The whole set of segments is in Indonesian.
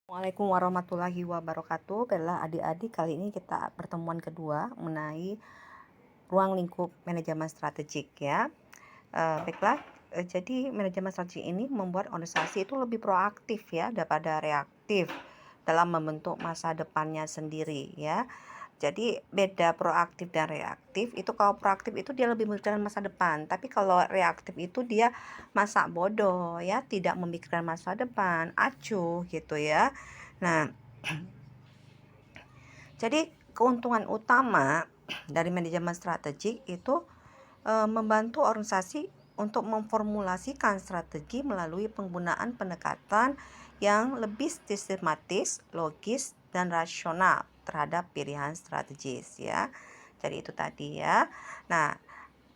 Assalamualaikum warahmatullahi wabarakatuh. Baiklah adik-adik, kali ini kita pertemuan kedua mengenai ruang lingkup manajemen strategik ya. Jadi manajemen strategik ini membuat organisasi itu lebih proaktif ya daripada reaktif dalam membentuk masa depannya sendiri ya. Jadi beda proaktif dan reaktif itu, kalau proaktif itu dia lebih memikirkan masa depan, tapi kalau reaktif itu dia masa bodoh ya, tidak memikirkan masa depan, acuh gitu ya. Nah, jadi keuntungan utama dari manajemen strategik itu membantu organisasi untuk memformulasikan strategi melalui penggunaan pendekatan yang lebih sistematis, logis, dan rasional terhadap pilihan strategis ya. Jadi itu tadi ya. Nah,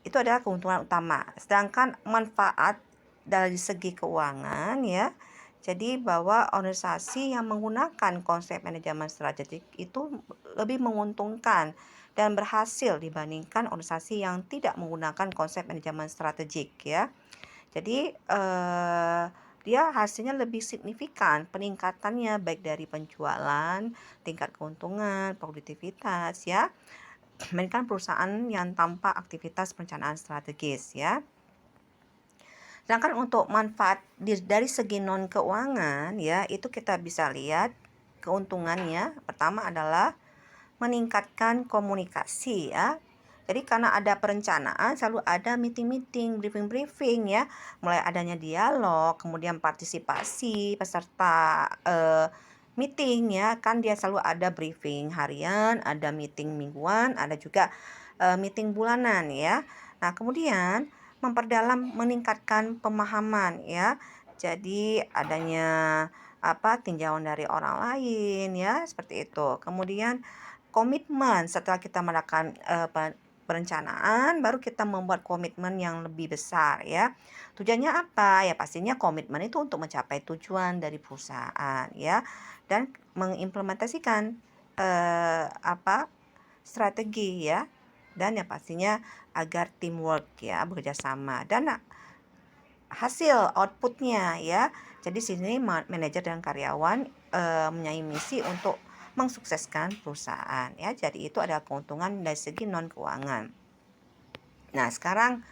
itu adalah keuntungan utama. Sedangkan manfaat dari segi keuangan ya. Jadi bahwa organisasi yang menggunakan konsep manajemen strategik itu lebih menguntungkan dan berhasil dibandingkan organisasi yang tidak menggunakan konsep manajemen strategik ya. Jadi dia hasilnya lebih signifikan peningkatannya, baik dari penjualan, tingkat keuntungan, produktivitas ya, dibandingkan perusahaan yang tanpa aktivitas perencanaan strategis ya. Sedangkan untuk manfaat dari segi non keuangan ya, itu kita bisa lihat keuntungannya. Pertama adalah meningkatkan komunikasi ya. Jadi karena ada perencanaan, selalu ada meeting-meeting, briefing-briefing ya. Mulai adanya dialog, kemudian partisipasi peserta meeting ya, kan dia selalu ada briefing harian, ada meeting mingguan, ada juga meeting bulanan ya. Nah, kemudian memperdalam, meningkatkan pemahaman ya. Jadi adanya tinjauan dari orang lain ya, seperti itu. Kemudian komitmen, setelah kita melakukan perencanaan, baru kita membuat komitmen yang lebih besar ya. Tujuannya apa? Ya pastinya komitmen itu untuk mencapai tujuan dari perusahaan ya, dan mengimplementasikan strategi ya, dan yang pastinya agar teamwork ya, bekerja sama, dan hasil outputnya ya. Jadi sini manajer dan karyawan mempunyai misi untuk mensukseskan perusahaan ya. Jadi itu adalah keuntungan dari segi non keuangan. Nah, sekarang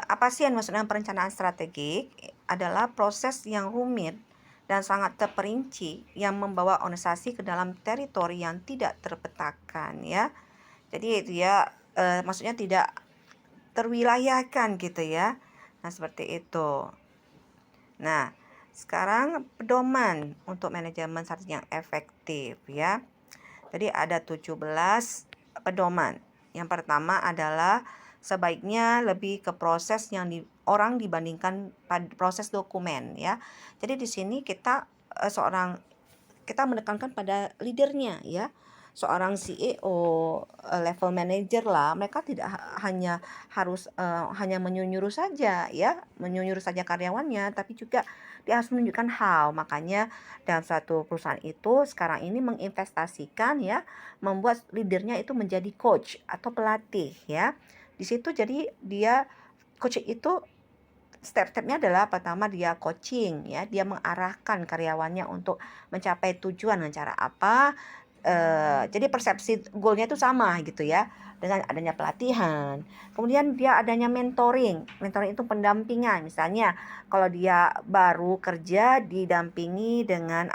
apa sih yang maksudnya perencanaan strategik? Adalah proses yang rumit dan sangat terperinci yang membawa organisasi ke dalam teritori yang tidak terpetakan ya. Jadi itu ya, maksudnya tidak terwilayahkan gitu ya. Nah, seperti itu. Nah, sekarang pedoman untuk manajemen strategi yang efektif ya. Jadi ada 17 pedoman. Yang pertama adalah sebaiknya lebih ke proses yang orang dibandingkan pada proses dokumen ya. Jadi di sini kita kita menekankan pada leadernya ya. Seorang CEO, level manager lah, mereka tidak hanya harus hanya menyuruh saja ya, menyuruh saja karyawannya, tapi juga dia harus menunjukkan how. Makanya dalam suatu perusahaan itu sekarang ini menginvestasikan ya, membuat leadernya itu menjadi coach atau pelatih ya. Di situ jadi dia coach itu step-stepnya adalah pertama dia coaching ya, dia mengarahkan karyawannya untuk mencapai tujuan dengan cara apa. Jadi persepsi goalnya itu sama gitu ya, dengan adanya pelatihan. Kemudian dia adanya mentoring itu pendampingan. Misalnya kalau dia baru kerja, didampingi dengan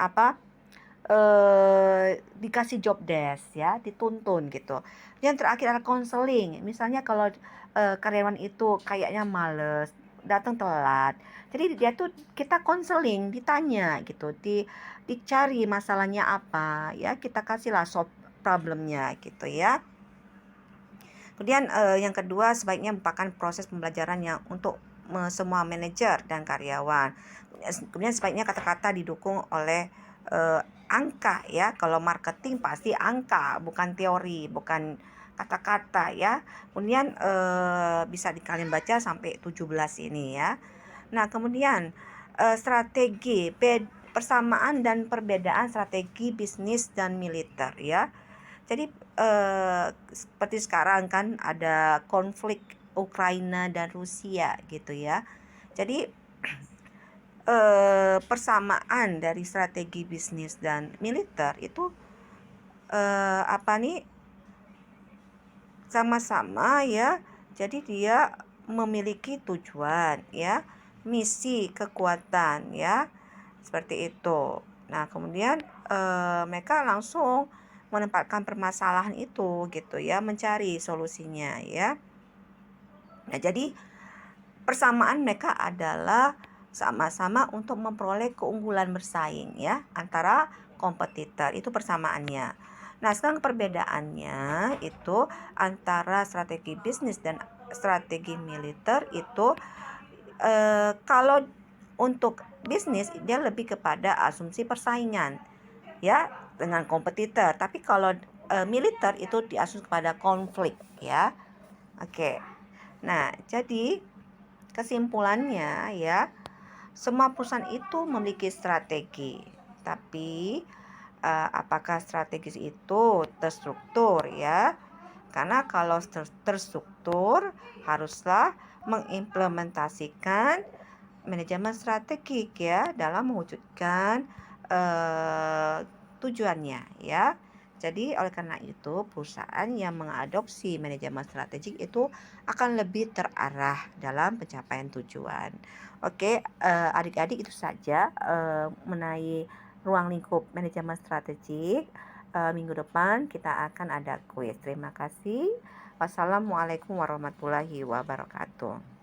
dikasih job desk ya, dituntun gitu. Yang terakhir adalah counseling. Misalnya kalau karyawan itu kayaknya males, datang telat, jadi dia tuh kita counseling, ditanya gitu, dicari masalahnya apa ya, kita kasihlah solve problemnya gitu ya. Kemudian yang kedua, sebaiknya merupakan proses pembelajaran yang untuk semua manajer dan karyawan. Kemudian sebaiknya kata-kata didukung oleh angka ya. Kalau marketing pasti angka, bukan teori, bukan kata-kata ya. Kemudian bisa kalian baca sampai 17 ini ya. Nah, kemudian strategi persamaan dan perbedaan strategi bisnis dan militer ya. Jadi seperti sekarang kan ada konflik Ukraina dan Rusia gitu ya. Jadi persamaan dari strategi bisnis dan militer itu sama-sama ya. Jadi dia memiliki tujuan ya, misi, kekuatan ya, seperti itu. Nah, kemudian mereka langsung menempatkan permasalahan itu gitu ya, mencari solusinya ya. Nah, jadi persamaan mereka adalah sama-sama untuk memperoleh keunggulan bersaing ya antara kompetitor, itu persamaannya. Nah, sekarang perbedaannya itu antara strategi bisnis dan strategi militer itu kalau untuk bisnis dia lebih kepada asumsi persaingan ya dengan kompetitor, tapi kalau militer itu diasumsi kepada konflik ya. Oke. Nah, jadi kesimpulannya ya, semua perusahaan itu memiliki strategi, tapi apakah strategis itu terstruktur ya? Karena kalau terstruktur haruslah mengimplementasikan manajemen strategik ya dalam mewujudkan tujuannya ya. Jadi oleh karena itu perusahaan yang mengadopsi manajemen strategik itu akan lebih terarah dalam pencapaian tujuan. Oke, adik-adik itu saja mengenai ruang lingkup manajemen strategik. Minggu depan kita akan ada kuis. Terima kasih. Wassalamualaikum warahmatullahi wabarakatuh.